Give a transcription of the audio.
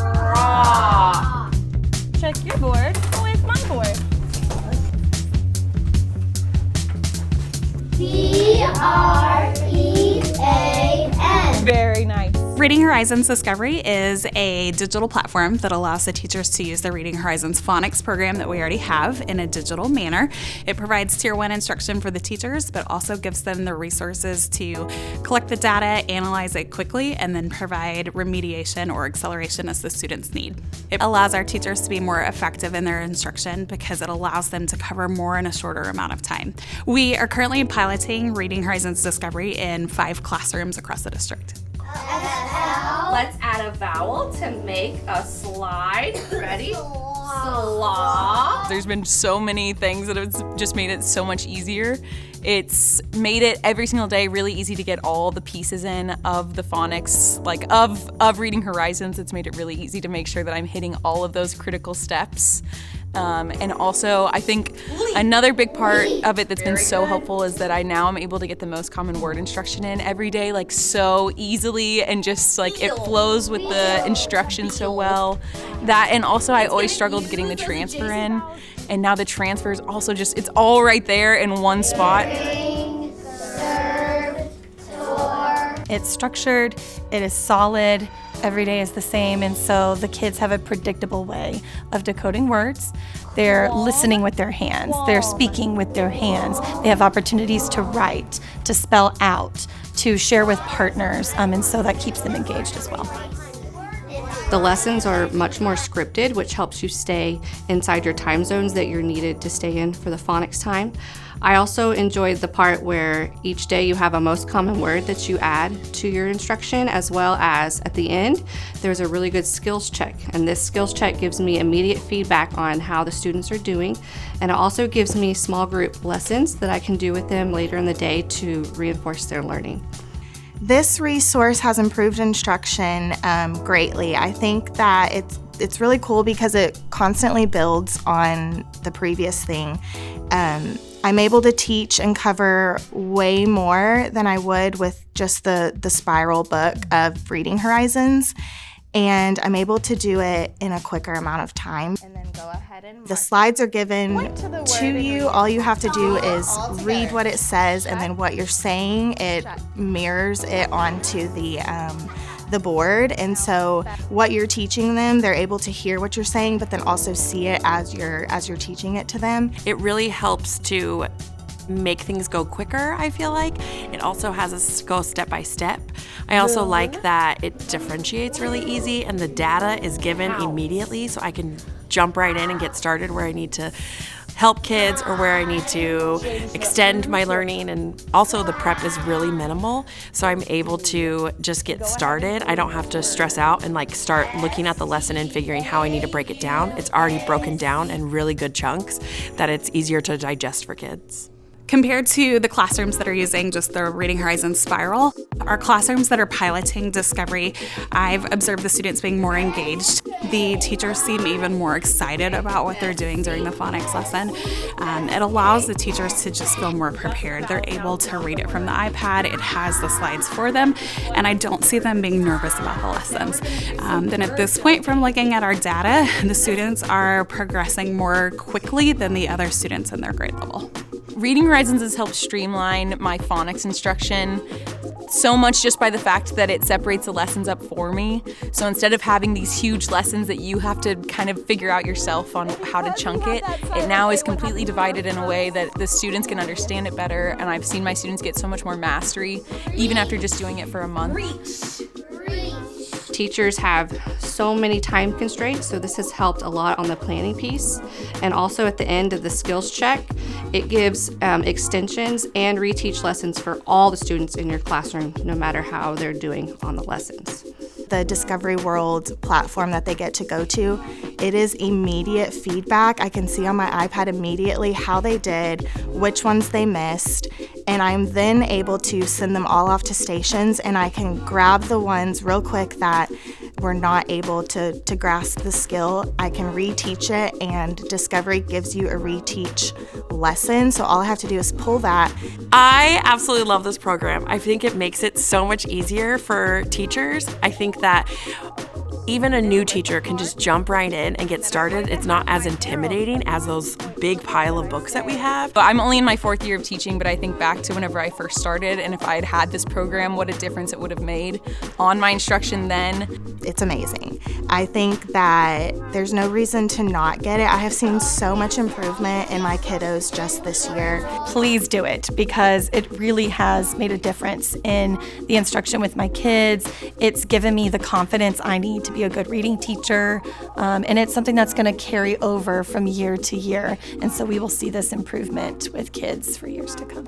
Craw. Check your board. Where's my board? T-R-E-A-N. Very nice. Reading Horizons Discovery is a digital platform that allows the teachers to use the Reading Horizons phonics program that we already have in a digital manner. It provides Tier 1 instruction for the teachers, but also gives them the resources to collect the data, analyze it quickly, and then provide remediation or acceleration as the students need. It allows our teachers to be more effective in their instruction because it allows them to cover more in a shorter amount of time. We are currently piloting Reading Horizons Discovery in 5 classrooms across the district. Let's add a vowel to make a slide. Ready? Slaw. There's been so many things that have just made it so much easier. It's made it every single day really easy to get all the pieces in of the phonics, like of Reading Horizons. It's made it really easy to make sure that I'm hitting all of those critical steps. And also, I think another big part of it that's been so helpful is that I now am able to get the most common word instruction in every day, like so easily, and just like it flows with the instruction so well. That, and also I always struggled getting the transfer in, and now the transfer is also just, it's all right there in one spot. It's structured, it is solid, every day is the same, and so the kids have a predictable way of decoding words. They're listening with their hands, they're speaking with their hands, they have opportunities to write, to spell out, to share with partners, and so that keeps them engaged as well. The lessons are much more scripted, which helps you stay inside your time zones that you're needed to stay in for the phonics time. I also enjoyed the part where each day you have a most common word that you add to your instruction, as well as at the end, there's a really good skills check. And this skills check gives me immediate feedback on how the students are doing. And it also gives me small group lessons that I can do with them later in the day to reinforce their learning. This resource has improved instruction greatly. I think that it's really cool because it constantly builds on the previous thing. I'm able to teach and cover way more than I would with just the spiral book of Reading Horizons, and I'm able to do it in a quicker amount of time. And then go ahead and the slides are given to you. All you have to do is read what it says, and then what you're saying, it mirrors it onto the board. And so what you're teaching them, they're able to hear what you're saying, but then also see it as you're teaching it to them. It really helps to make things go quicker, I feel like. It also has us go step by step. I also like that it differentiates really easy and the data is given immediately, so I can jump right in and get started where I need to help kids or where I need to extend my learning. And also the prep is really minimal, so I'm able to just get started. I don't have to stress out and like start looking at the lesson and figuring how I need to break it down. It's already broken down in really good chunks that it's easier to digest for kids. Compared to the classrooms that are using just the Reading Horizons Spiral, our classrooms that are piloting Discovery, I've observed the students being more engaged. The teachers seem even more excited about what they're doing during the phonics lesson. It allows the teachers to just feel more prepared. They're able to read it from the iPad. It has the slides for them, and I don't see them being nervous about the lessons. Then at this point, from looking at our data, the students are progressing more quickly than the other students in their grade level. Reading Horizons has helped streamline my phonics instruction so much just by the fact that it separates the lessons up for me. So instead of having these huge lessons that you have to kind of figure out yourself on how to chunk it, it now is completely divided in a way that the students can understand it better, and I've seen my students get so much more mastery even after just doing it for a month. Teachers have so many time constraints, so this has helped a lot on the planning piece. And also at the end of the skills check, it gives extensions and reteach lessons for all the students in your classroom, no matter how they're doing on the lessons. The Discovery World platform that they get to go to, it is immediate feedback. I can see on my iPad immediately how they did, which ones they missed, and I'm then able to send them all off to stations, and I can grab the ones real quick that were not able to grasp the skill. I can reteach it, and Discovery gives you a reteach lesson, so all I have to do is pull that. I absolutely love this program. I think it makes it so much easier for teachers. I think that even a new teacher can just jump right in and get started. It's not as intimidating as those big pile of books that we have. But I'm only in my 4th year of teaching, but I think back to whenever I first started, and if I had had this program, what a difference it would have made on my instruction then. It's amazing. I think that there's no reason to not get it. I have seen so much improvement in my kiddos just this year. Please do it, because it really has made a difference in the instruction with my kids. It's given me the confidence I need to be a good reading teacher, and it's something that's going to carry over from year to year. And so we will see this improvement with kids for years to come.